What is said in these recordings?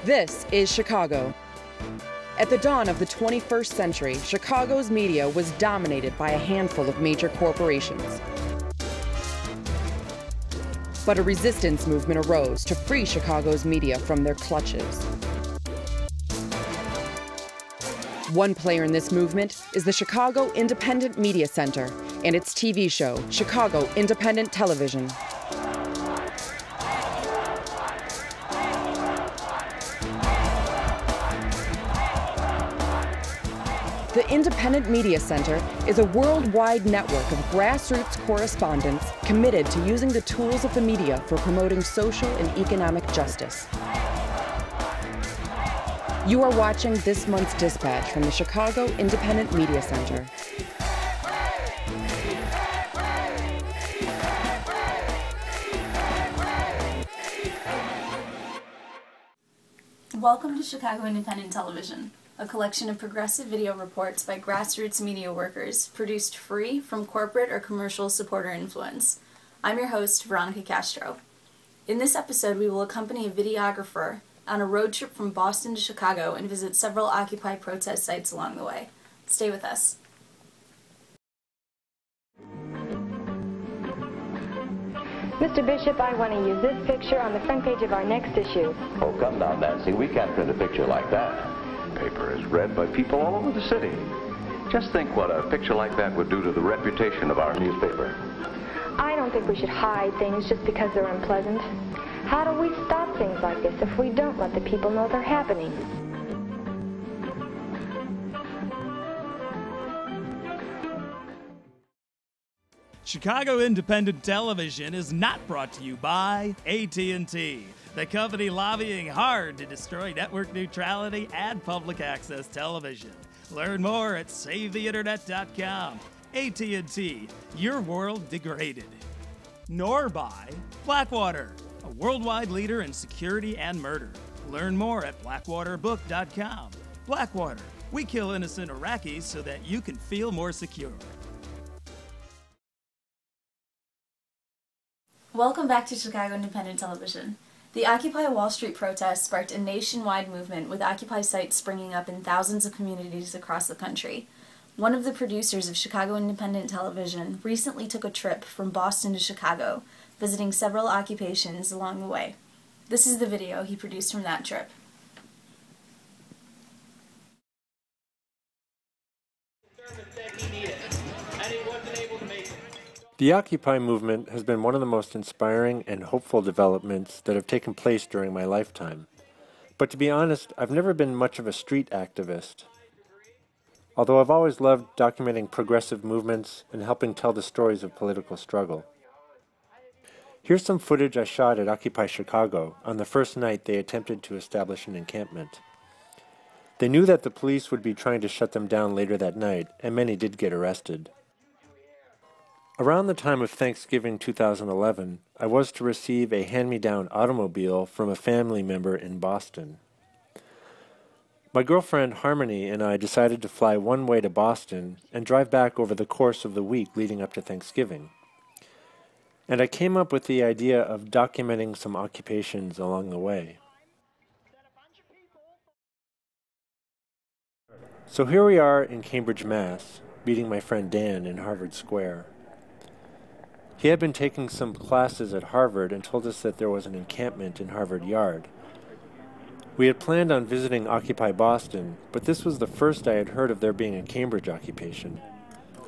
This is Chicago. At the dawn of the 21st century, Chicago's media was dominated by a handful of major corporations. But a resistance movement arose to free Chicago's media from their clutches. One player in this movement is the Chicago Independent Media Center and its TV show, Chicago Independent Television. The Independent Media Center is a worldwide network of grassroots correspondents committed to using the tools of the media for promoting social and economic justice. You are watching this month's dispatch from the Chicago Independent Media Center. Welcome to Chicago Independent Television, a collection of progressive video reports by grassroots media workers, produced free from corporate or commercial support or influence. I'm your host, Veronica Castro. In this episode, we will accompany a videographer on a road trip from Boston to Chicago and visit several Occupy protest sites along the way. Stay with us. Mr. Bishop, I want to use this picture on the front page of our next issue. Oh, come now, Nancy. We can't print a picture like that. Paper is read by people all over the city. Just think what a picture like that would do to the reputation of our newspaper. I don't think we should hide things just because they're unpleasant. How do we stop things like this if we don't let the people know they're happening? Chicago Independent Television is not brought to you by AT&T, the company lobbying hard to destroy network neutrality and public access television. Learn more at SaveTheInternet.com. AT&T, your world degraded. Nor by Blackwater, a worldwide leader in security and murder. Learn more at BlackwaterBook.com. Blackwater, we kill innocent Iraqis so that you can feel more secure. Welcome back to Chicago Independent Television. The Occupy Wall Street protest sparked a nationwide movement with Occupy sites springing up in thousands of communities across the country. One of the producers of Chicago Independent Television recently took a trip from Boston to Chicago, visiting several occupations along the way. This is the video he produced from that trip. The Occupy movement has been one of the most inspiring and hopeful developments that have taken place during my lifetime. But to be honest, I've never been much of a street activist. Although I've always loved documenting progressive movements and helping tell the stories of political struggle. Here's some footage I shot at Occupy Chicago on the first night they attempted to establish an encampment. They knew that the police would be trying to shut them down later that night, and many did get arrested. Around the time of Thanksgiving 2011, I was to receive a hand-me-down automobile from a family member in Boston. My girlfriend Harmony and I decided to fly one way to Boston and drive back over the course of the week leading up to Thanksgiving. And I came up with the idea of documenting some occupations along the way. So here we are in Cambridge, Mass., meeting my friend Dan in Harvard Square. He had been taking some classes at Harvard and told us that there was an encampment in Harvard Yard. We had planned on visiting Occupy Boston, but this was the first I had heard of there being a Cambridge occupation.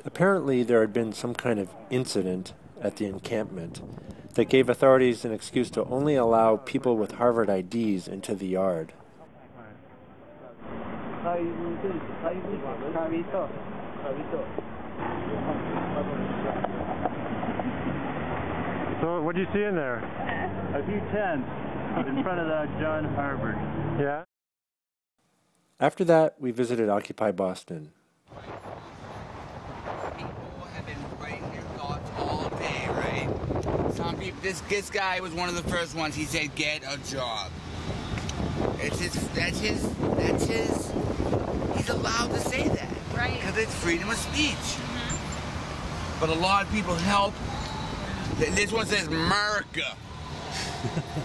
Apparently there had been some kind of incident at the encampment that gave authorities an excuse to only allow people with Harvard IDs into the yard. So what do you see in there? A few tents in front of the John Harvard. Yeah. After that, we visited Occupy Boston. People have been writing their thoughts all day, right? Some people, this guy was one of the first ones. He said, "Get a job." That's his. He's allowed to say that, Right. Because it's freedom of speech. Mm-hmm. But a lot of people help. This one says America.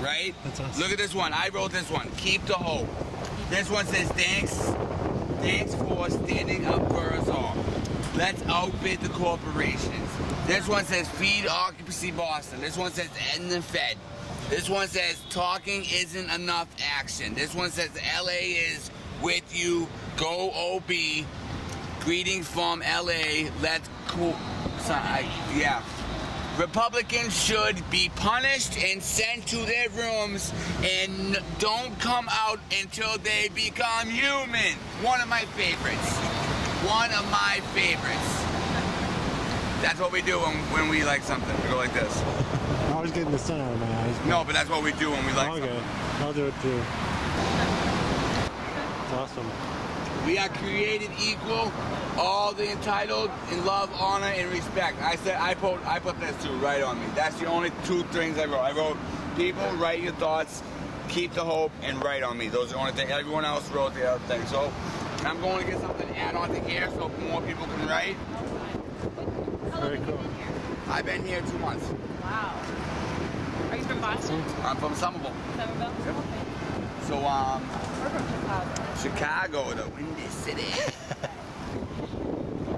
right? That's awesome. Look at this one. I wrote this one. Keep the hope. This one says, thanks for standing up for us all. Let's outbid the corporations. This one says, feed occupancy Boston. This one says, end the Fed. This one says, talking isn't enough action. This one says, LA is with you. Go OB. Greetings from LA. Let's cool. Yeah. Republicans should be punished and sent to their rooms and don't come out until they become human. One of my favorites. One of my favorites. That's what we do when we like something. We go like this. I was getting the sun out of my eyes. No, but that's what we do when we like something. Okay, I'll do it too. It's awesome. We are created equal, all the entitled in love, honor, and respect. I put this too right on me. That's the only two things I wrote. I wrote, people, write your thoughts, keep the hope, and write on me. Those are the only things. Everyone else wrote the other thing. So I'm going to get something to add on to here so more people can write. Very cool. I've been here 2 months. Wow. Are you from Boston? I'm from Somerville. Somerville? Yep. So, We're from Chicago. Chicago, the Windy City.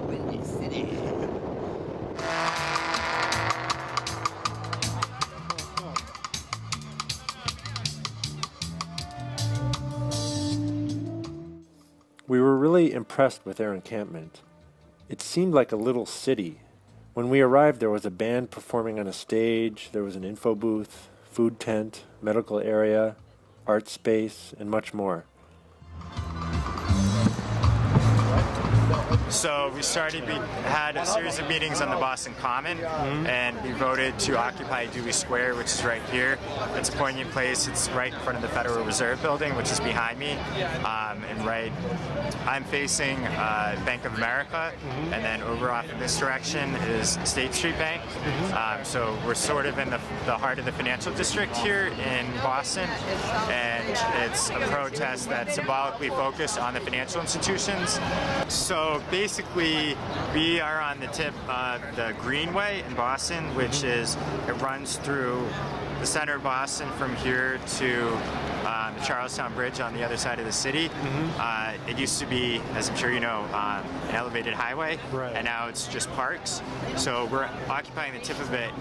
Windy City. We were really impressed with their encampment. It seemed like a little city. When we arrived, there was a band performing on a stage, there was an info booth, food tent, medical area, art space, and much more. So we had a series of meetings on the Boston Common, and we voted to occupy Dewey Square, which is right here. It's a poignant place. It's right in front of the Federal Reserve Building, which is behind me. And I'm facing Bank of America, and then over off in this direction is State Street Bank. So we're sort of in the heart of the financial district here in Boston, and it's a protest that's symbolically focused on the financial institutions. So basically, we are on the tip of the Greenway in Boston, which it runs through the center of Boston from here to the Charlestown Bridge on the other side of the city. It used to be, as I'm sure you know, an elevated highway, and now it's just parks. So we're occupying the tip of it.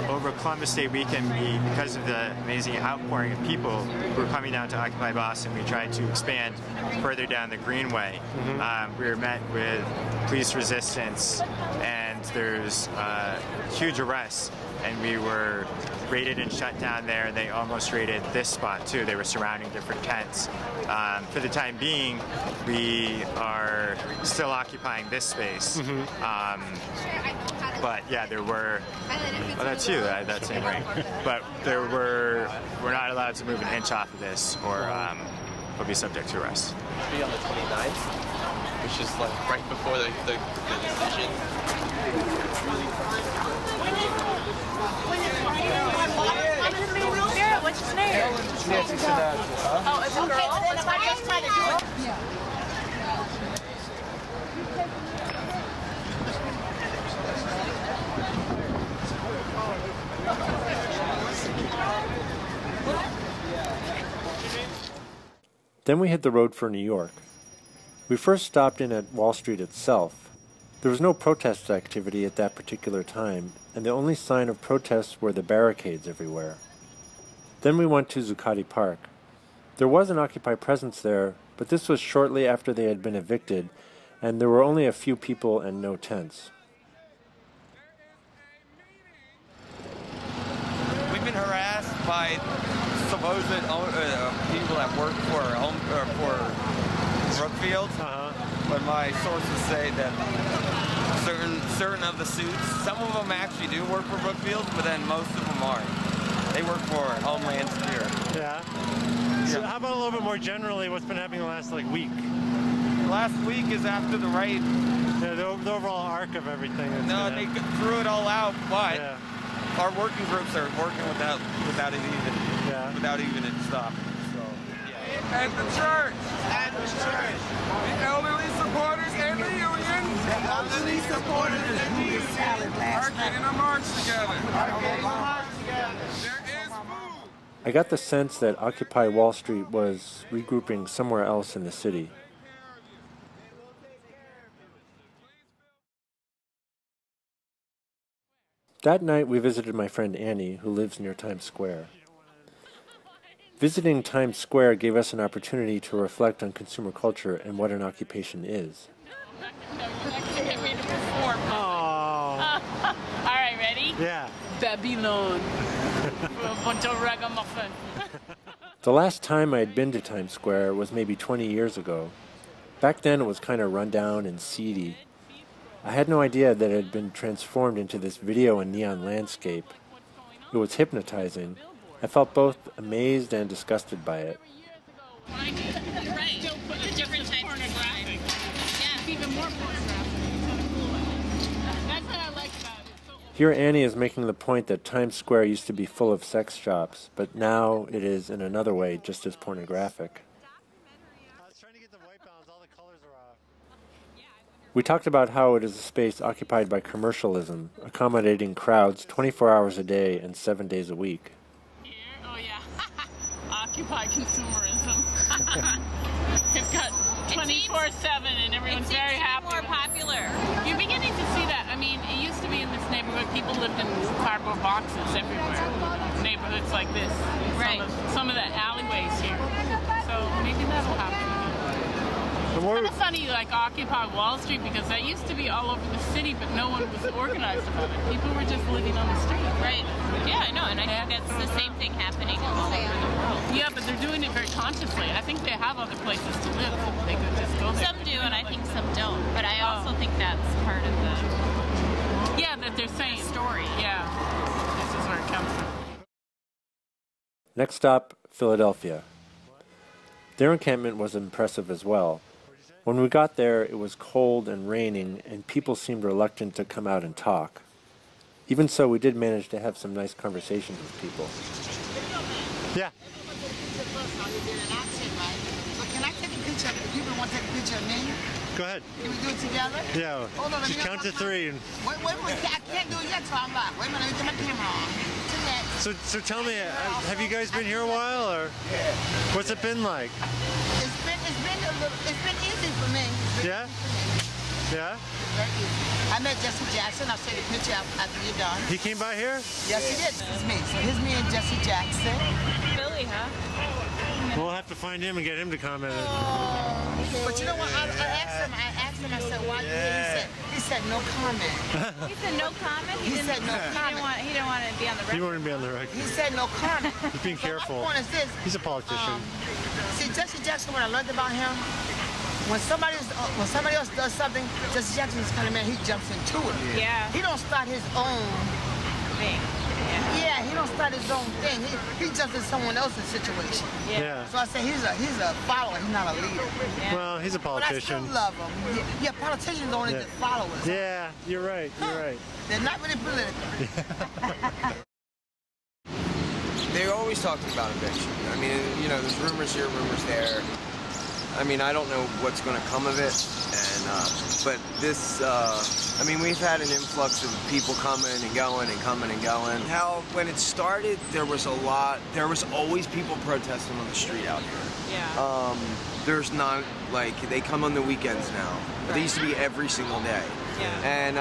Over Columbus Day weekend, because of the amazing outpouring of people who are coming down to occupy Boston, we tried to expand further down the Greenway. We were met with police resistance, and there's huge arrests, and we were raided and shut down there, and they almost raided this spot too. They were surrounding different tents. For the time being, we are still occupying this space. But yeah, there were, oh, that's you, that's in right. But we're not allowed to move an inch off of this, or we'll be subject to arrest. Be on the 29th, which is like right before the decision. What's his name? Oh, it's a girl? Let's try to do it. Then we hit the road for New York. We first stopped in at Wall Street itself. There was no protest activity at that particular time, and the only sign of protests were the barricades everywhere. Then we went to Zuccotti Park. There was an Occupy presence there, but this was shortly after they had been evicted, and there were only a few people and no tents. We've been harassed by supposed people that work for Brookfield, but my sources say that certain of the suits, some of them actually do work for Brookfield, but then most of them aren't. They work for Homeland Security. Yeah. So how about a little bit more generally, what's been happening the last week? Last week is after the raid. Yeah, the overall arc of everything. No, they threw it all out, but our working groups are working without even it stopping. So, yeah. At the church. At the church. The elderly supporters and the union. The elderly supporters and the union are getting a march together. There is food. I got the sense that Occupy Wall Street was regrouping somewhere else in the city. That night we visited my friend Annie, who lives near Times Square. Visiting Times Square gave us an opportunity to reflect on consumer culture and what an occupation is. All right, ready? Yeah. Babylon. A bunch of ragamuffin. The last time I had been to Times Square was maybe 20 years ago. Back then it was kind of run down and seedy. I had no idea that it had been transformed into this video and neon landscape. It was hypnotizing. I felt both amazed and disgusted by it. Right. A different type of pornographic. Yeah, even more pornographic. That's what I like about it. Here Annie is making the point that Times Square used to be full of sex shops, but now it is in another way just as pornographic. We talked about how it is a space occupied by commercialism, accommodating crowds 24 hours a day and 7 days a week. Oh yeah, Occupy consumerism. It's got 24/7 and everyone's very happy. More popular. You're beginning to see that. I mean, it used to be in this neighborhood, people lived in cardboard boxes everywhere. Neighborhoods like this. Right. Some of the alleyways here. So maybe that'll happen. It's kind of funny, like Occupy Wall Street, because that used to be all over the city, but no one was organized about it. People were just living on the street. Right. Yeah, I know, and I think that's the same thing happening all over the world. Yeah, but they're doing it very consciously. I think they have other places to live. They could just go there. Some do, and I think some don't. But I also think that's part of the... Yeah, that they're saying. Story. Yeah. This is where it comes from. Next stop, Philadelphia. Their encampment was impressive as well. When we got there, it was cold and raining, and people seemed reluctant to come out and talk. Even so, we did manage to have some nice conversations with people. Yeah. So can I take a picture? If you want to take a picture of me? Go ahead. Can we do it together? Yeah. Hold on, Just count to 3. And... Wait, I can't do it yet, so I'm like, wait a minute, let me get my camera on. So tell me, have you guys been here a while, or what's it been like? It's been easy for me. Yeah? Yeah? Very easy. I met Jesse Jackson. I'll show you a picture after you're done. He came by here? Yes, he did. This is me. So here's me and Jesse Jackson. Philly, huh? We'll have to find him and get him to comment. But you know what? I asked him, I said, why you here? He said no comment. He said no comment? He said no comment. He didn't want to be on the record. He wanted to be on the record. He said no comment. He's being careful. My point is this. He's a politician. See, Jesse Jackson, when I learned about him, when somebody else does something, Jesse Jackson is kind of man, he jumps into it. Yeah. He don't start his own thing. Yeah, he don't start his own thing. He jumps in someone else's situation. Yeah. So I say he's a follower. He's not a leader. Yeah. Well, he's a politician. But I still love him. Yeah, politicians only get followers. Yeah, you're right. You're right. They're not really political. They always talking about eviction. I mean, you know, there's rumors here, rumors there. I mean, I don't know what's going to come of it, but this, I mean, we've had an influx of people coming and going and coming and going. How, when it started, there was always people protesting on the street out here. Yeah. There's not, like, they come on the weekends now. Right. They used to be every single day. Yeah. And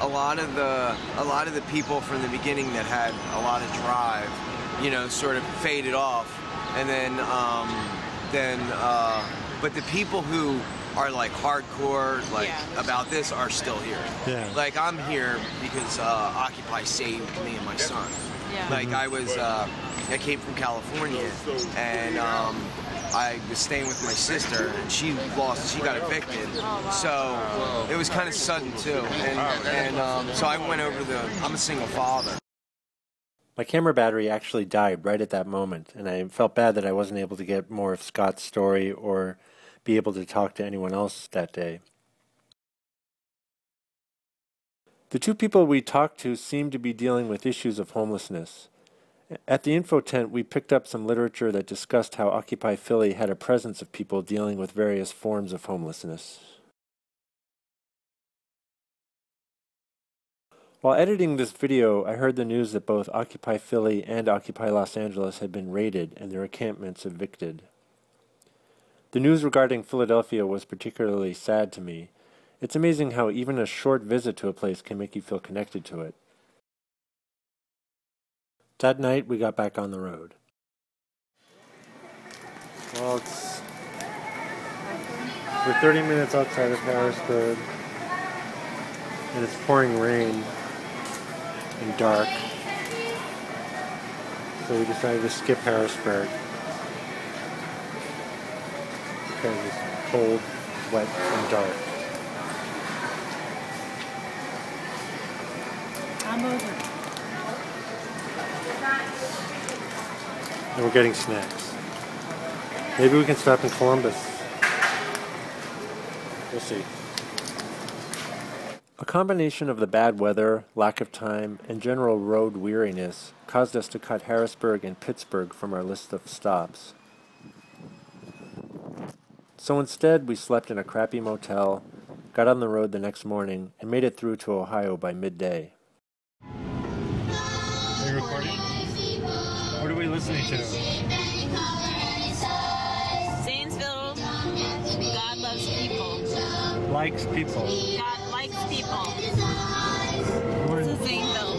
a lot of the people from the beginning that had a lot of drive, you know, sort of faded off, and then but the people who are like hardcore, like about this, are still here. Yeah. Like I'm here because Occupy saved me and my son. Yeah. Like I came from California, and I was staying with my sister, and she got evicted. Oh, wow. So it was kind of sudden too, and so I went over I'm a single father. My camera battery actually died right at that moment, and I felt bad that I wasn't able to get more of Scott's story or be able to talk to anyone else that day. The two people we talked to seemed to be dealing with issues of homelessness. At the info tent, we picked up some literature that discussed how Occupy Philly had a presence of people dealing with various forms of homelessness. While editing this video, I heard the news that both Occupy Philly and Occupy Los Angeles had been raided and their encampments evicted. The news regarding Philadelphia was particularly sad to me. It's amazing how even a short visit to a place can make you feel connected to it. That night, we got back on the road. Well, we're 30 minutes outside of Harrisburg, and it's pouring rain and dark. So we decided to skip Harrisburg because it's cold, wet, and dark. I'm over. And we're getting snacks. Maybe we can stop in Columbus. We'll see. A combination of the bad weather, lack of time, and general road weariness caused us to cut Harrisburg and Pittsburgh from our list of stops. So instead, we slept in a crappy motel, got on the road the next morning, and made it through to Ohio by midday. Are you recording? What are we listening to? Zanesville, God loves people. Likes people. God likes people. This is Zanesville.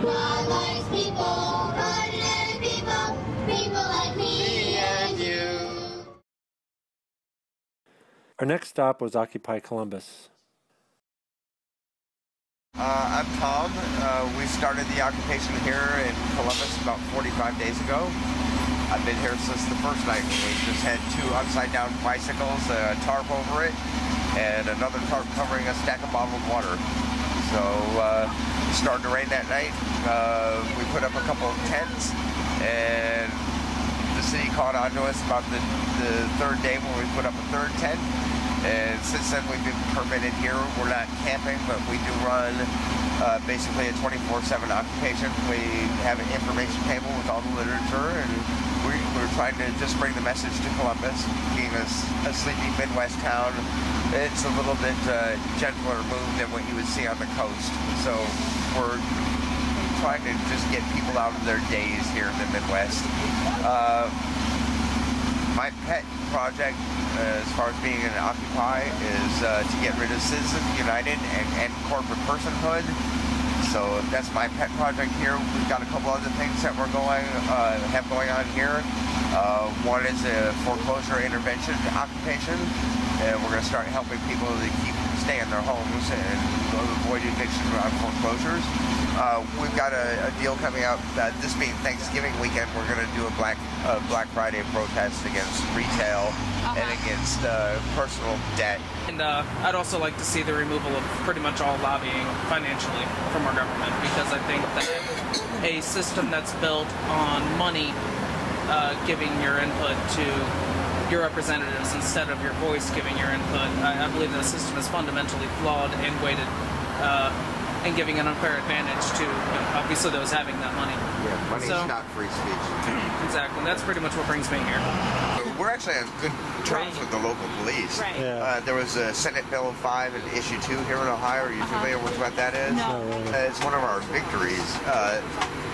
God likes people, ordinary people, people like me and you. Our next stop was Occupy Columbus. I'm Tom. We started the occupation here in Columbus about 45 days ago. I've been here since the first night. We just had 2 upside-down bicycles, a tarp over it, and another tarp covering a stack of bottled water. So it started to rain that night. We put up a couple of tents, and the city caught on to us about the 3rd day when we put up a 3rd tent. And since then we've been permitted here. We're not camping, but we do run basically a 24/7 occupation. We have an information table with all the literature, and we're trying to just bring the message to Columbus, being a sleepy Midwest town. It's a little bit gentler mood than what you would see on the coast. So we're trying to just get people out of their days here in the Midwest. My pet project, as far as being an Occupy, is to get rid of Citizens United and end corporate personhood. So that's my pet project here. We've got a couple other things that we're have going on here. One is a foreclosure intervention occupation, and we're going to start helping people to stay in their homes and avoid eviction around foreclosures. We've got a deal coming up. This being Thanksgiving weekend, we're going to do a Black Friday protest against retail and against personal debt. And I'd also like to see the removal of pretty much all lobbying financially from our government, because I think that a system that's built on money giving your input to your representatives instead of your voice giving your input, I believe that the system is fundamentally flawed and weighted and giving an unfair advantage to obviously those having that money. Yeah, money's not free speech. Exactly. That's pretty much what brings me here. We're actually on good terms with the local police. Right. Yeah. There was a Senate Bill 5 and Issue 2 here in Ohio. Are you familiar with what that is? No. It's one of our victories.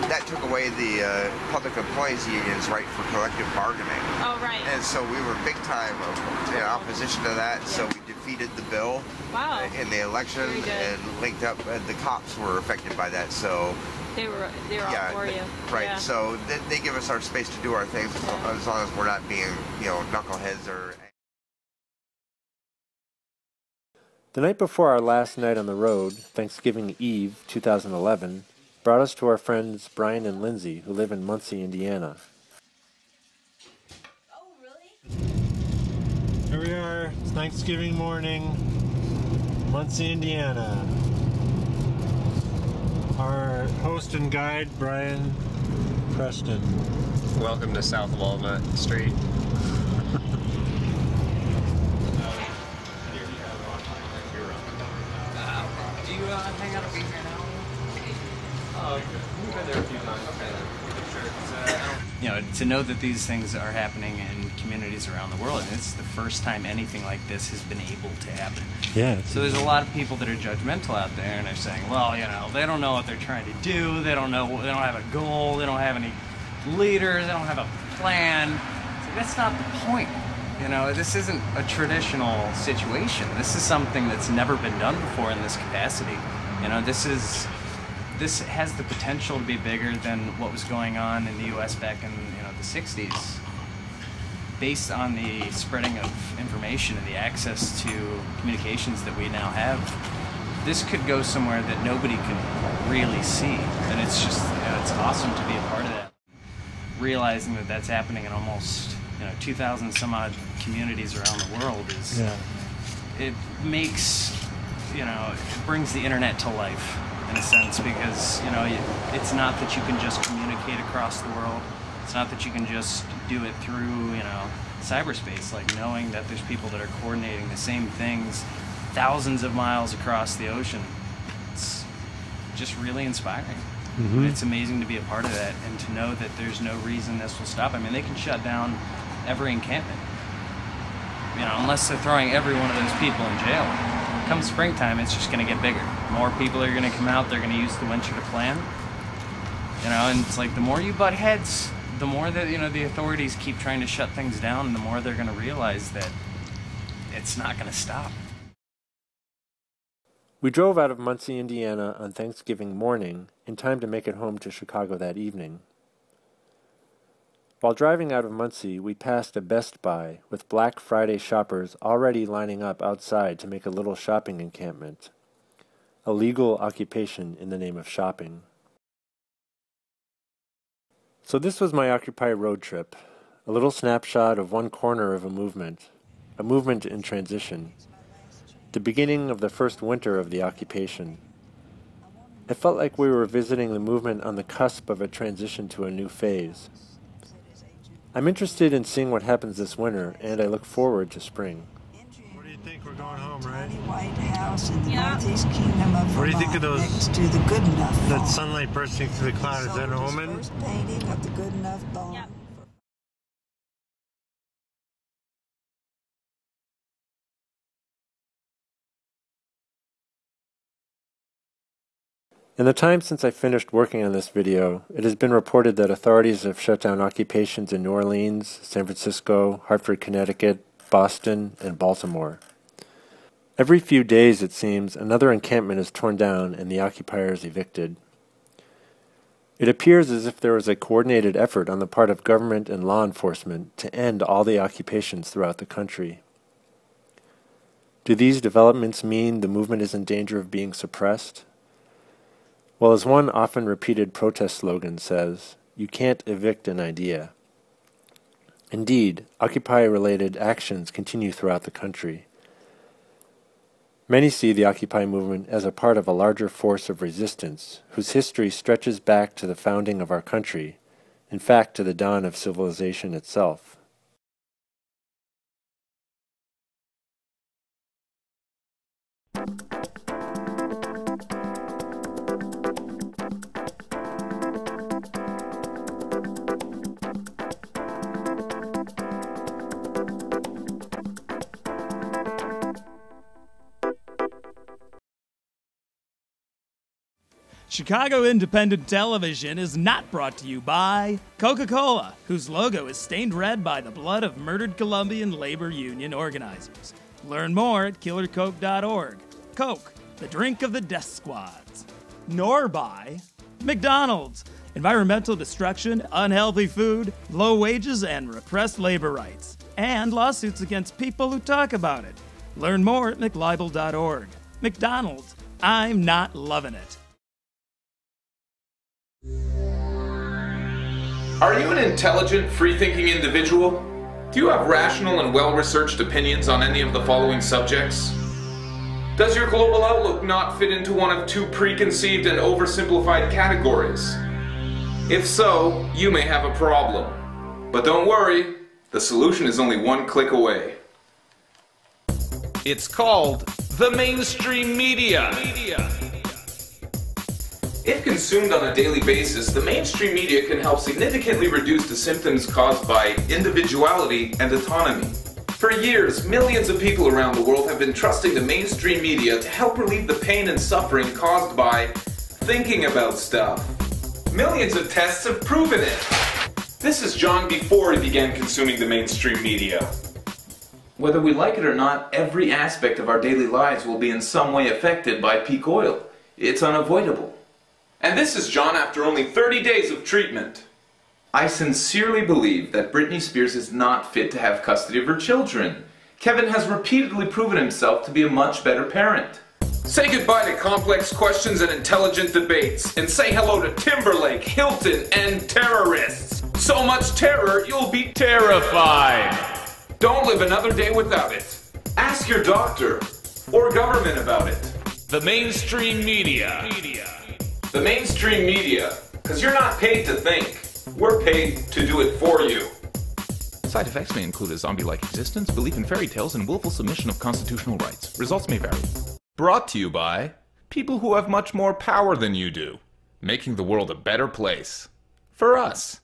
That took away the public employees unions' right for collective bargaining. Oh, right. And so we were big time in opposition to that, so we defeated the bill in the election and linked up. The cops were affected by that, so they were all for you. Right. Yeah. So they give us our space to do our things as long as we're not being, knuckleheads or. The night before our last night on the road, Thanksgiving Eve 2011, brought us to our friends Brian and Lindsay, who live in Muncie, Indiana. Oh, really? Here we are. It's Thanksgiving morning, Muncie, Indiana. Our host and guide, Brian Preston. Welcome to South Walnut Street. Do you hang out over here now? Oh, okay. We've been there a few times. You know, to know that these things are happening in communities around the world, and it's the first time anything like this has been able to happen. Yeah. So there's a lot of people that are judgmental out there, and they're saying, well, you know, they don't know what they're trying to do, they don't have a goal, they don't have any leaders, they don't have a plan. So that's not the point. You know, this isn't a traditional situation. This is something that's never been done before in this capacity. You know, this has the potential to be bigger than what was going on in the U.S. back in, you know, the 60s. Based on the spreading of information and the access to communications that we now have, this could go somewhere that nobody can really see. And it's just, you know, it's awesome to be a part of that. Realizing that that's happening in almost, you know, 2,000 some odd communities around the world is, it makes, you know, it brings the internet to life in a sense, because, you know, it's not that you can just communicate across the world. It's not that you can just do it through, you know, cyberspace, like knowing that there's people that are coordinating the same things thousands of miles across the ocean. It's just really inspiring. Mm-hmm. It's amazing to be a part of that and to know that there's no reason this will stop. I mean, they can shut down every encampment, you know, unless they're throwing every one of those people in jail. Come springtime, it's just going to get bigger. More people are going to come out, they're going to use the winter to plan. You know, and it's like the more you butt heads, the more that, you know, the authorities keep trying to shut things down, and the more they're going to realize that it's not going to stop. We drove out of Muncie, Indiana on Thanksgiving morning in time to make it home to Chicago that evening. While driving out of Muncie, we passed a Best Buy with Black Friday shoppers already lining up outside to make a little shopping encampment. A legal occupation in the name of shopping. So this was my Occupy road trip, a little snapshot of one corner of a movement in transition, the beginning of the first winter of the occupation. It felt like we were visiting the movement on the cusp of a transition to a new phase. I'm interested in seeing what happens this winter, and I look forward to spring. What do you think? We're going home, right? White House in the Northeast Kingdom of Vermont. What do you think of those? Next to the Good Enough Bone. That sunlight bursting through the cloud, is that an omen? First painting of the Good Enough Bone. Yep. In the time since I finished working on this video, it has been reported that authorities have shut down occupations in New Orleans, San Francisco, Hartford, Connecticut, Boston, and Baltimore. Every few days, it seems, another encampment is torn down and the occupiers evicted. It appears as if there was a coordinated effort on the part of government and law enforcement to end all the occupations throughout the country. Do these developments mean the movement is in danger of being suppressed? Well, as one often repeated protest slogan says, you can't evict an idea. Indeed, Occupy-related actions continue throughout the country. Many see the Occupy movement as a part of a larger force of resistance, whose history stretches back to the founding of our country, in fact to the dawn of civilization itself. Chicago Independent Television is not brought to you by Coca-Cola, whose logo is stained red by the blood of murdered Colombian labor union organizers. Learn more at killercoke.org. Coke, the drink of the death squads. Nor by McDonald's, environmental destruction, unhealthy food, low wages, and repressed labor rights. And lawsuits against people who talk about it. Learn more at mclibel.org. McDonald's, I'm not loving it. Are you an intelligent, free-thinking individual? Do you have rational and well-researched opinions on any of the following subjects? Does your global outlook not fit into one of two preconceived and oversimplified categories? If so, you may have a problem. But don't worry, the solution is only one click away. It's called the mainstream media. If consumed on a daily basis, the mainstream media can help significantly reduce the symptoms caused by individuality and autonomy. For years, millions of people around the world have been trusting the mainstream media to help relieve the pain and suffering caused by thinking about stuff. Millions of tests have proven it. This is John before he began consuming the mainstream media. Whether we like it or not, every aspect of our daily lives will be in some way affected by peak oil. It's unavoidable. And this is John after only 30 days of treatment. I sincerely believe that Britney Spears is not fit to have custody of her children. Kevin has repeatedly proven himself to be a much better parent. Say goodbye to complex questions and intelligent debates, and say hello to Timberlake, Hilton, and terrorists. So much terror, you'll be terrified. Don't live another day without it. Ask your doctor or government about it. The mainstream media. The mainstream media, because you're not paid to think. We're paid to do it for you. Side effects may include a zombie-like existence, belief in fairy tales, and willful submission of constitutional rights. Results may vary. Brought to you by people who have much more power than you do, making the world a better place. For us.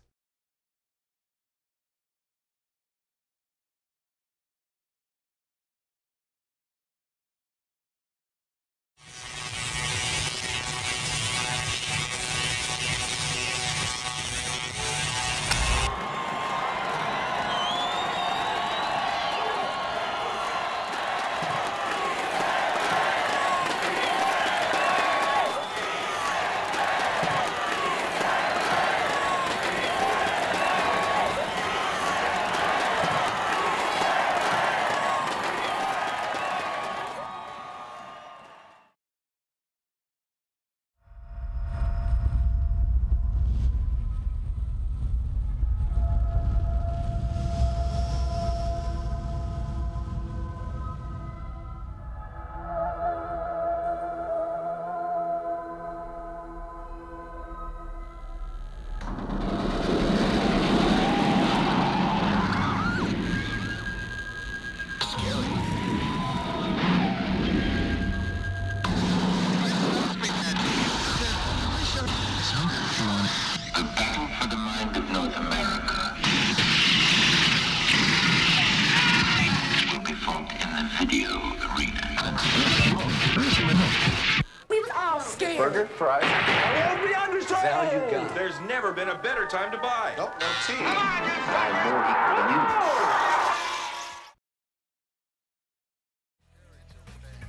Burger, fries. I won't be undersold. Is that all you got? There's never been a better time to buy. Nope, no tea. I'm more equal than you.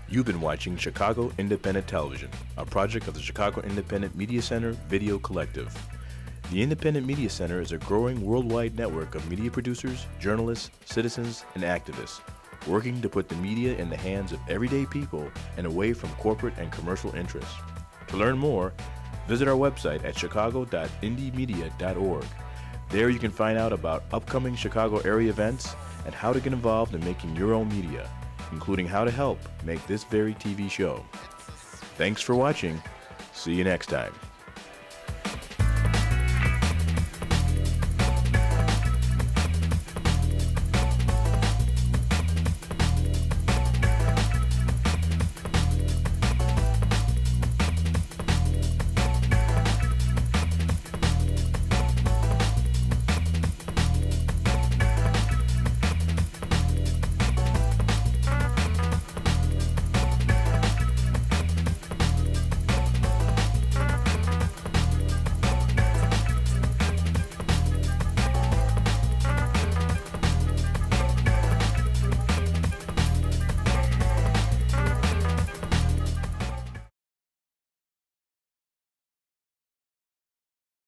You've been watching Chicago Independent Television, a project of the Chicago Independent Media Center Video Collective. The Independent Media Center is a growing worldwide network of media producers, journalists, citizens, and activists, working to put the media in the hands of everyday people and away from corporate and commercial interests. To learn more, visit our website at chicago.indiemedia.org. There you can find out about upcoming Chicago area events and how to get involved in making your own media, including how to help make this very TV show. Thanks for watching. See you next time.